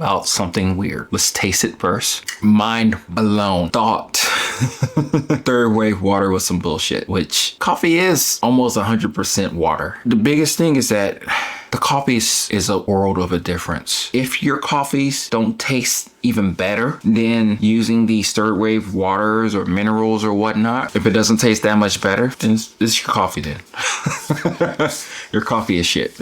about something weird. Let's taste it first. Mind blown. Thought third wave water was some bullshit, which coffee is almost 100% water. The biggest thing is that the coffees is a world of a difference. If your coffees don't taste even better than using these third wave waters or minerals or whatnot, if it doesn't taste that much better, then it's your coffee then. Your coffee is shit.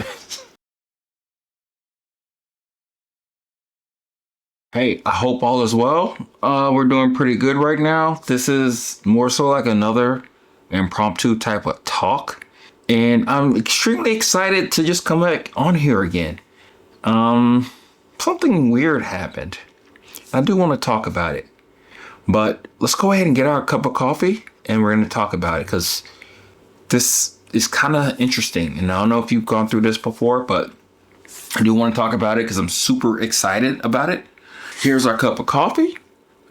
Hey, I hope all is well. We're doing pretty good right now. This is more so like another impromptu type of talk. And I'm extremely excited to just come back on here again. Something weird happened. I do want to talk about it. But let's go ahead and get our cup of coffee and we're going to talk about it because this is kind of interesting. And I don't know if you've gone through this before, but I do want to talk about it because I'm super excited about it. Here's our cup of coffee,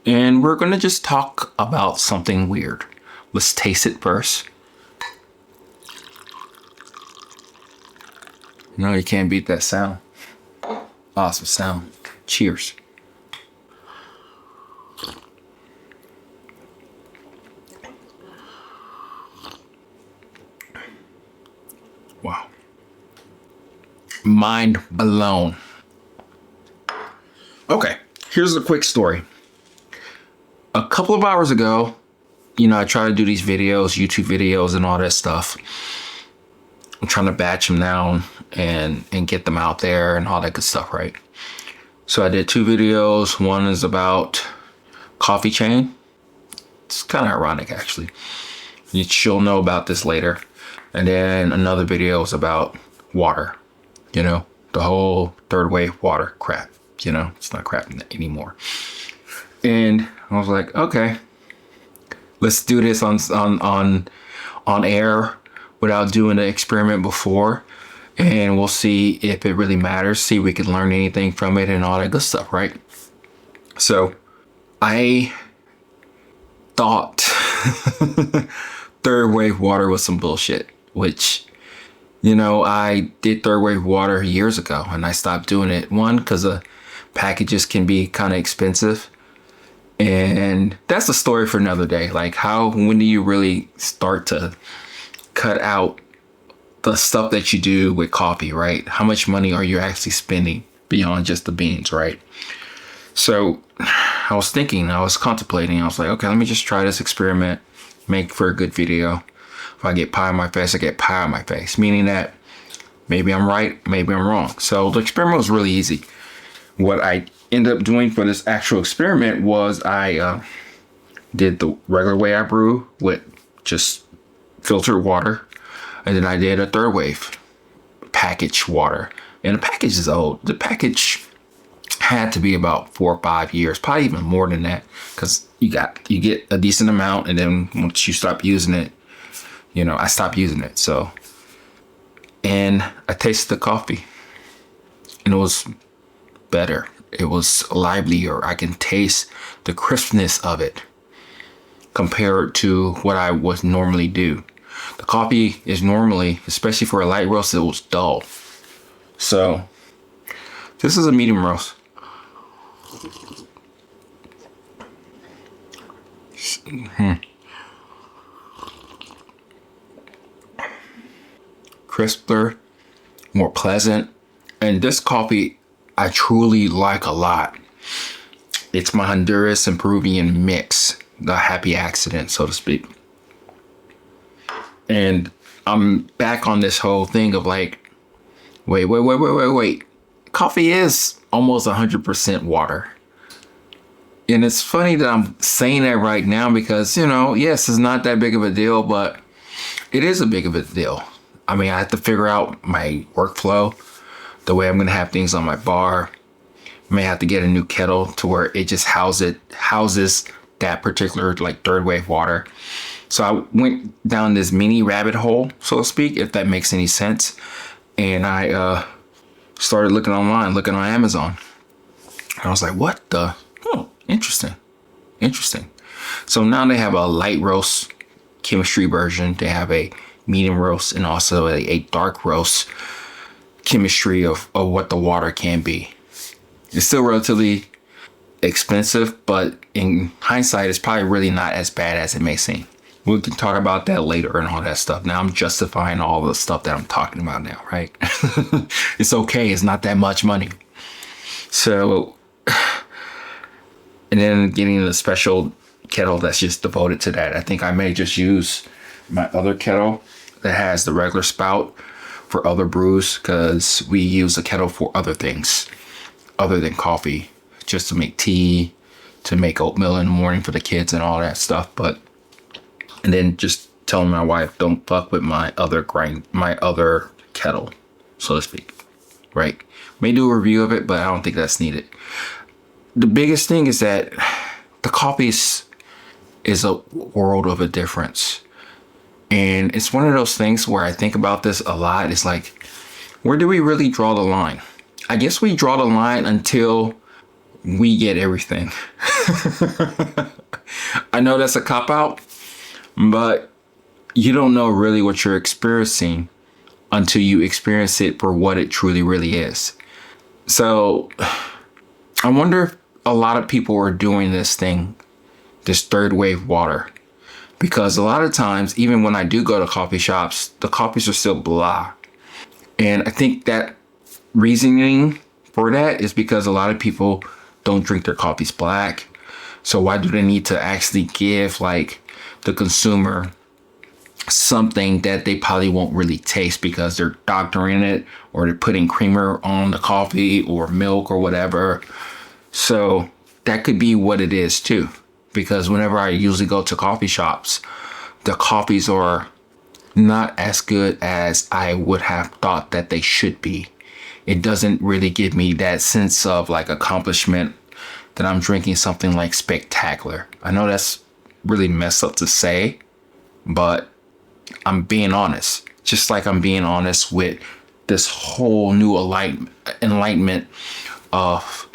and we're going to just talk about something weird. Let's taste it first. No, you can't beat that sound. Awesome sound. Cheers. Wow. Mind blown. Okay. Here's a quick story. A couple of hours ago, I try to do these videos, YouTube videos and all that stuff. I'm trying to batch them down and get them out there and all that good stuff, right? So I did 2 videos. One is about coffee chain. It's kind of ironic, actually. You'll know about this later. And then another video is about water, the whole third wave water crap. It's not crap anymore. And I was like, okay, let's do this on air without doing the experiment before. And we'll see if it really matters. See if we can learn anything from it and all that good stuff, right? So I thought third wave water was some bullshit, which, I did third wave water years ago and I stopped doing it. One, because packages can be kind of expensive, and that's a story for another day. Like when do you really start to cut out the stuff that you do with coffee, right? How much money are you actually spending beyond just the beans, right? So I was contemplating, I was like, okay, let me just try this experiment, make for a good video. If I get pie on my face, I get pie on my face, meaning that maybe I'm right, maybe I'm wrong. So the experiment was really easy. What I ended up doing for this actual experiment was I did the regular way I brew with just filtered water. And then I did a third wave packaged water. And the package is old. The package had to be about 4 or 5 years, probably even more than that. Because you get a decent amount. And then once you stop using it, I stopped using it. So, and I tasted the coffee. And it was better. It was livelier. I can taste the crispness of it compared to what I would normally do. The coffee is normally, especially for a light roast, it was dull. So this is a medium roast. Crisper, more pleasant. And this coffee I truly like a lot. It's my Honduras and Peruvian mix, the happy accident, so to speak. And I'm back on this whole thing of like, wait. Coffee is almost 100% water. And it's funny that I'm saying that right now because, yes, it's not that big of a deal, but it is a big of a deal. I mean, I have to figure out my workflow, the way I'm going to have things on my bar. I may have to get a new kettle to where it just houses that particular like third wave water. So I went down this mini rabbit hole, so to speak, if that makes any sense. And I started looking online, looking on Amazon. And I was like, what the? Oh, interesting. So now they have a light roast chemistry version. They have a medium roast and also a dark roast chemistry of what the water can be. It's still relatively expensive, but in hindsight, it's probably really not as bad as it may seem. We can talk about that later and all that stuff. Now I'm justifying all the stuff that I'm talking about now, right? It's okay. It's not that much money. So, and then getting the special kettle that's just devoted to that. I think I may just use my other kettle that has the regular spout for other brews, because we use the kettle for other things other than coffee, just to make tea, to make oatmeal in the morning for the kids and all that stuff. And then just telling my wife, don't fuck with my other kettle, so to speak, right? May do a review of it, but I don't think that's needed. The biggest thing is that the coffee is a world of a difference. And it's one of those things where I think about this a lot. It's like, where do we really draw the line? I guess we draw the line until we get everything. I know that's a cop-out, but you don't know really what you're experiencing until you experience it for what it truly really is. So I wonder if a lot of people are doing this third wave water. Because a lot of times, even when I do go to coffee shops, the coffees are still blah. And I think that reasoning for that is because a lot of people don't drink their coffees black. So why do they need to actually give like the consumer something that they probably won't really taste, because they're doctoring it or they're putting creamer on the coffee or milk or whatever. So that could be what it is too. Because whenever I usually go to coffee shops, the coffees are not as good as I would have thought that they should be. It doesn't really give me that sense of like accomplishment that I'm drinking something like spectacular. I know that's really messed up to say, but I'm being honest. Just like I'm being honest with this whole new enlightenment of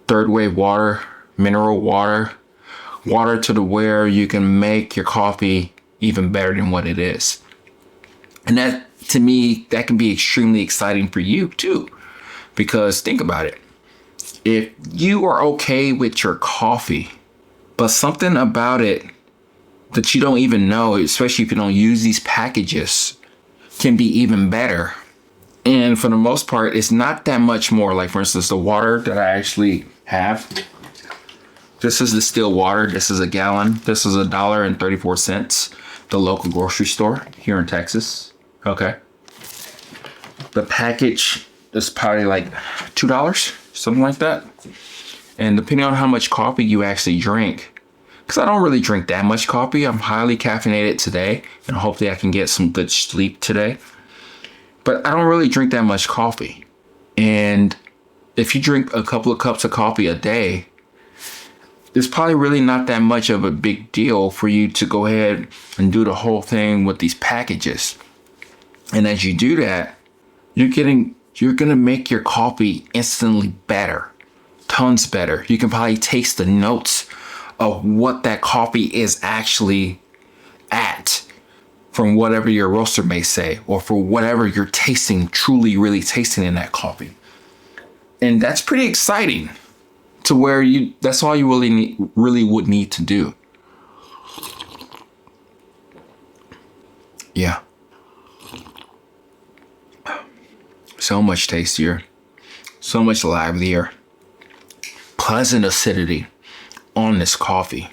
third wave water, mineral water to the where you can make your coffee even better than what it is. And that, to me, that can be extremely exciting for you too. Because think about it. If you are okay with your coffee, but something about it that you don't even know, especially if you don't use these packages, can be even better. And for the most part, it's not that much more. Like, for instance, the water that I actually have. This is distilled water. This is a gallon. This is $1.34, the local grocery store here in Texas. Okay. The package is probably like $2, something like that. And depending on how much coffee you actually drink, because I don't really drink that much coffee. I'm highly caffeinated today, and hopefully I can get some good sleep today. But I don't really drink that much coffee. And if you drink a couple of cups of coffee a day, it's probably really not that much of a big deal for you to go ahead and do the whole thing with these packages. And as you do that, you're going to make your coffee instantly better, tons better. You can probably taste the notes of what that coffee is actually at from whatever your roaster may say, or for whatever you're tasting, truly, really tasting in that coffee. And that's pretty exciting. To where that's all you really would need to do. Yeah. So much tastier, so much livelier, pleasant acidity on this coffee.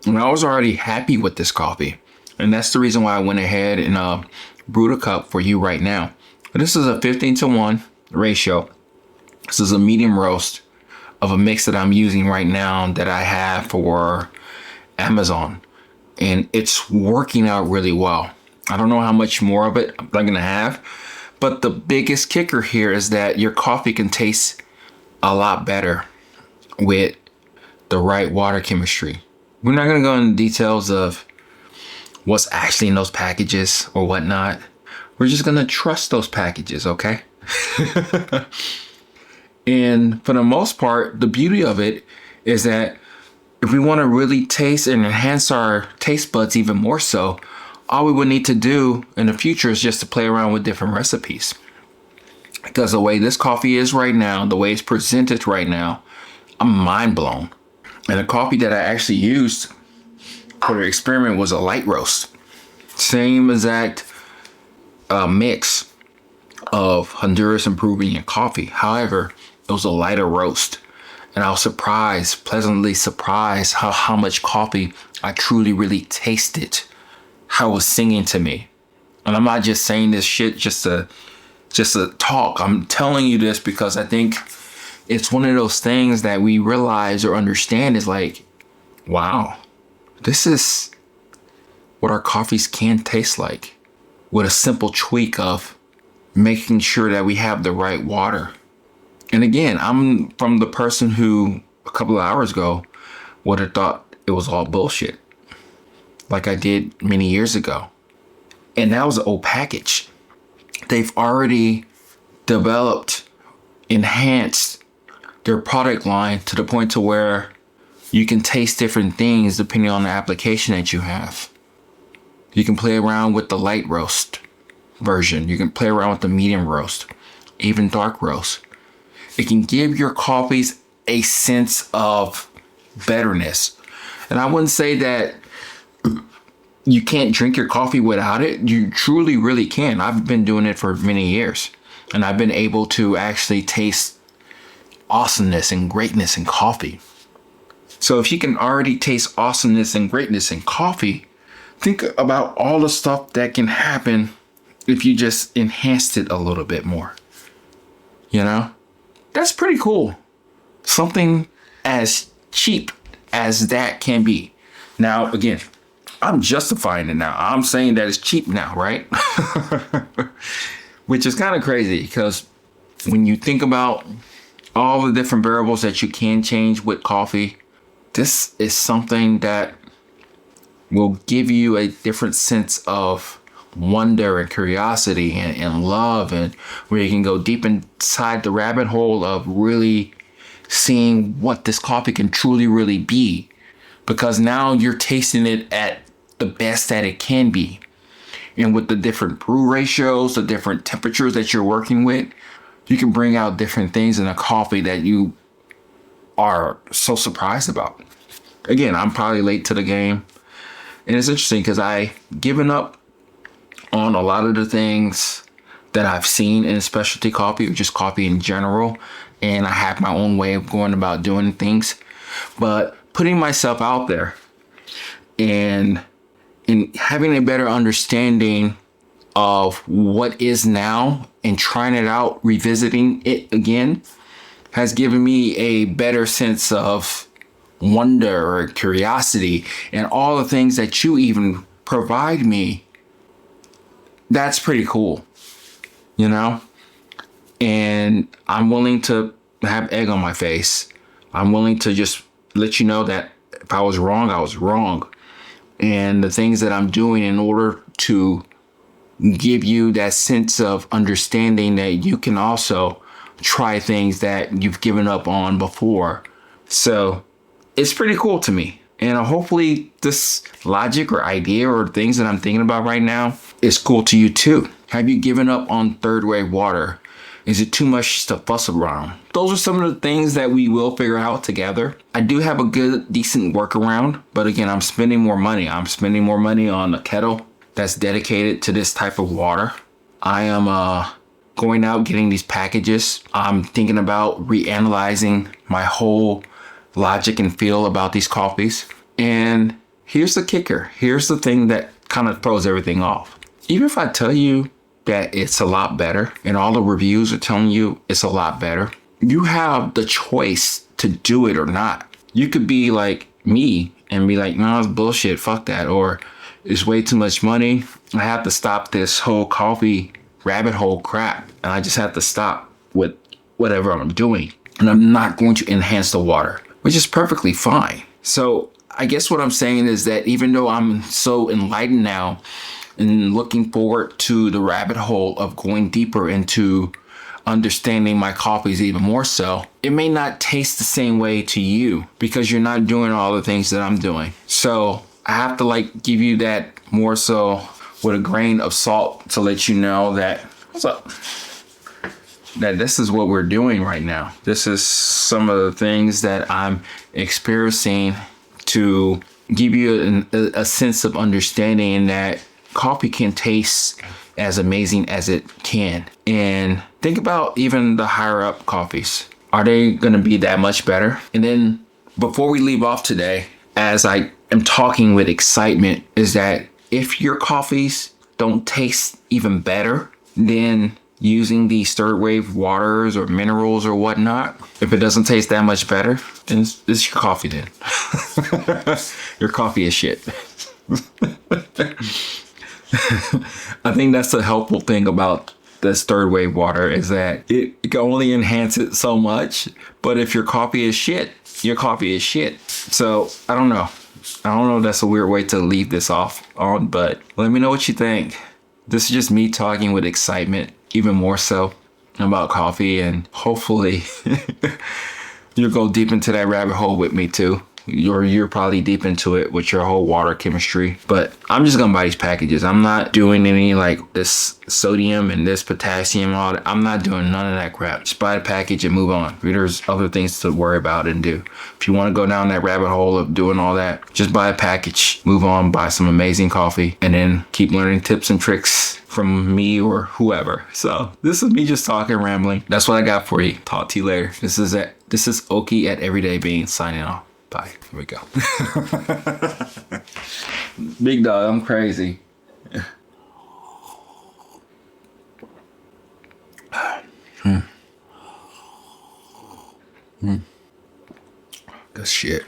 And I was already happy with this coffee. And that's the reason why I went ahead and brewed a cup for you right now. This is a 15-to-1 ratio. This is a medium roast of a mix that I'm using right now that I have for Amazon. And it's working out really well. I don't know how much more of it I'm going to have. But the biggest kicker here is that your coffee can taste a lot better with the right water chemistry. We're not going to go into details of what's actually in those packages or whatnot. We're just going to trust those packages, okay? And for the most part, the beauty of it is that if we want to really taste and enhance our taste buds even more so, all we would need to do in the future is just to play around with different recipes. Because the way this coffee is right now, the way it's presented right now, I'm mind blown. And the coffee that I actually used for the experiment was a light roast. Same exact mix of Honduras and Peruvian coffee. However, it was a lighter roast. And I was surprised, pleasantly surprised how much coffee I truly really tasted. How it was singing to me. And I'm not just saying this shit just to talk. I'm telling you this because I think it's one of those things that we realize or understand is like, wow, this is what our coffees can taste like with a simple tweak of making sure that we have the right water. And again, I'm from the person who a couple of hours ago would have thought it was all bullshit, like I did many years ago. And that was an old package. They've already developed, enhanced their product line to the point to where you can taste different things depending on the application that you have. You can play around with the light roast version. You can play around with the medium roast, even dark roast. It can give your coffees a sense of betterness. And I wouldn't say that you can't drink your coffee without it. You truly, really can. I've been doing it for many years. And I've been able to actually taste awesomeness and greatness in coffee. So if you can already taste awesomeness and greatness in coffee, think about all the stuff that can happen if you just enhanced it a little bit more. You know? That's pretty cool. Something as cheap as that can be. Now, again, I'm justifying it now. I'm saying that it's cheap now, right? Which is kind of crazy because when you think about all the different variables that you can change with coffee, this is something that will give you a different sense of wonder and curiosity and love, and where you can go deep inside the rabbit hole of really seeing what this coffee can truly really be, because now you're tasting it at the best that it can be. And with the different brew ratios, the different temperatures that you're working with, you can bring out different things in a coffee that you are so surprised about. Again, I'm probably late to the game. And it's interesting because I given up on a lot of the things that I've seen in specialty coffee or just coffee in general. And I have my own way of going about doing things. But putting myself out there and in having a better understanding of what is now and trying it out, revisiting it again, has given me a better sense of wonder or curiosity, and all the things that you even provide me. That's pretty cool, you know? And I'm willing to have egg on my face. I'm willing to just let you know that if I was wrong, I was wrong. And the things that I'm doing in order to give you that sense of understanding that you can also try things that you've given up on before. So it's pretty cool to me. And hopefully this logic or idea or things that I'm thinking about right now is cool to you too. Have you given up on third wave water? Is it too much to fuss around? Those are some of the things that we will figure out together. I do have a good, decent workaround, but again, I'm spending more money. I'm spending more money on a kettle that's dedicated to this type of water. I am going out getting these packages. I'm thinking about reanalyzing my whole logic and feel about these coffees. And here's the kicker. Here's the thing that kind of throws everything off. Even if I tell you that it's a lot better and all the reviews are telling you it's a lot better, you have the choice to do it or not. You could be like me and be like, no, it's bullshit, fuck that, or it's way too much money. I have to stop this whole coffee rabbit hole crap, and I just have to stop with whatever I'm doing, and I'm not going to enhance the water, which is perfectly fine. So I guess what I'm saying is that even though I'm so enlightened now and looking forward to the rabbit hole of going deeper into understanding my coffees even more so, it may not taste the same way to you because you're not doing all the things that I'm doing. So I have to give you that more so with a grain of salt to let you know that, what's up? that this is what we're doing right now. This is some of the things that I'm experiencing to give you a sense of understanding that coffee can taste as amazing as it can. And think about even the higher up coffees. Are they going to be that much better? And then before we leave off today, as I am talking with excitement, is that if your coffees don't taste even better than using these third wave waters or minerals or whatnot, if it doesn't taste that much better, then it's your coffee then. Your coffee is shit. I think that's the helpful thing about this third wave water is that it can only enhance it so much. But if your coffee is shit, your coffee is shit. So I don't know. I don't know if that's a weird way to leave this off on, but let me know what you think. This is just me talking with excitement, even more so about coffee, and hopefully you'll go deep into that rabbit hole with me too. You're probably deep into it with your whole water chemistry, but I'm just gonna buy these packages. I'm not doing any like this sodium and this potassium and all that. I'm not doing none of that crap. Just buy the package and move on. There's other things to worry about and do. If you want to go down that rabbit hole of doing all that, just buy a package, move on, buy some amazing coffee, and then keep learning tips and tricks from me or whoever. So this is me just talking, rambling. That's what I got for you. Talk to you later. This is Oki at Everyday Beans signing off. Bye. Here we go. Big dog, I'm crazy. Good shit.